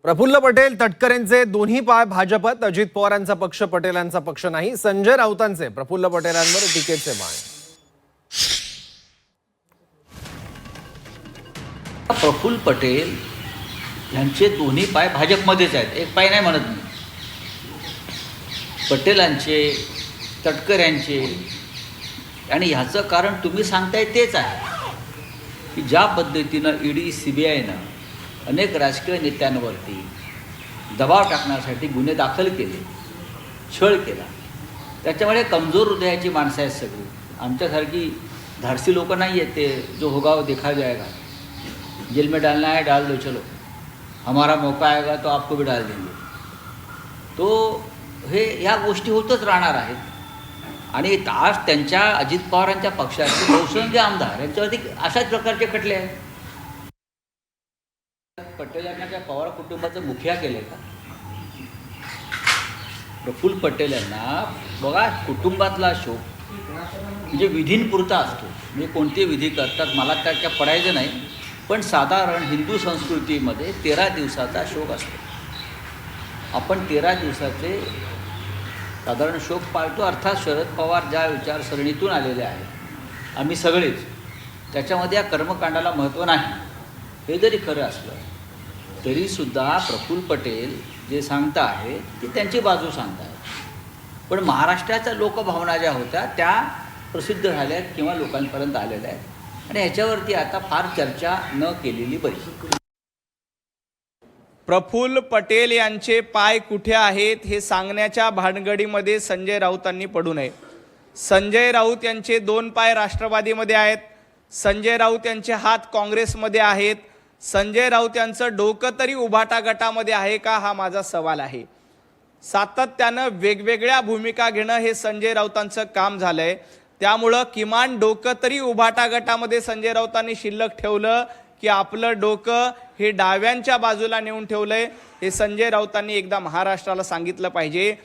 प्रफुल्ल पटेल तटकरेंचे दोन्ही पाय भाजपत, अजित पवारांचा पक्ष पटेलांचा पक्ष नाही. संजय राऊतांचे प्रफुल्ल पटेलांवर टीकेचे बाण. प्रफुल्ल पटेल यांचे दोन्ही पाय भाजपमध्येच आहेत, एक पाय नाही म्हणत मी. पटेलांचे, तटकऱ्यांचे, आणि ह्याचं कारण तुम्ही सांगताय तेच आहे की ज्या पद्धतीनं ईडी CBIनं अनेक राजकीय नेत्यांवरती दबाव टाकण्यासाठी गुन्हे दाखल केले, छळ केला, त्याच्यामुळे कमजोर हृदयाची माणसं आहेत सगळी. आमच्यासारखी धाडसी लोक नाही आहेत ते जो होगा वो देखा जाएगा, जेल में डालना है डाल दो, चलो हमारा मौका आएगा तो आपको भी डाल देंगे. तो हे ह्या गोष्टी होतच राहणार आहेत. आणि आज त्यांच्या अजित पवारांच्या पक्षाचे बहुसंख्य आमदार यांच्यावरती अशाच प्रकारचे खटले आहेत. पटेल यांना त्या पवार कुटुंबाचं मुखिया केलं का? प्रफुल्ल पटेल यांना बघा, कुटुंबातला शोक म्हणजे विधींपुरता असतो. म्हणजे कोणते विधी करतात मला त्याच्या पडायचं नाही, पण साधारण हिंदू संस्कृतीमध्ये 13 दिवसाचा शोक असतो. आपण 13 दिवसाचे साधारण शोक पाळतो. अर्थात शरद पवार ज्या विचारसरणीतून आलेले आहेत आम्ही सगळेच, त्याच्यामध्ये या कर्मकांडाला महत्त्व नाही. हे जरी खरं असलं तरीसुद्धा प्रफुल्ल पटेल जे सांगता आहे ते त्यांची बाजू सांगत आहेत. पण महाराष्ट्राच्या लोकभावना ज्या होत्या त्या प्रसिद्ध झाल्या आहेत किंवा लोकांपर्यंत आलेल्या आहेत, आणि ह्याच्यावरती आता फार चर्चा न केलेली बरी. प्रफुल्ल पटेल यांचे पाय कुठे आहेत हे सांगण्याच्या भानगडीमध्ये संजय राऊतांनी पडू नये. संजय राऊत यांचे 2 पाय राष्ट्रवादीमध्ये आहेत. संजय राऊत यांचे हात काँग्रेसमध्ये आहेत. संजय राऊत यांचं डोकं तरी उभाटा गटामध्ये आहे का, हा माझा सवाल आहे. सातत्यानं वेगवेगळ्या भूमिका घेणं हे संजय राऊतांचं काम झालंय. त्यामुळं किमान डोकं तरी उभाटा गटामध्ये संजय राऊतांनी शिल्लक ठेवलं की आपलं डोकं हे डाव्यांच्या बाजूला नेऊन ठेवलंय हे संजय राऊतांनी एकदा महाराष्ट्राला सांगितलं पाहिजे.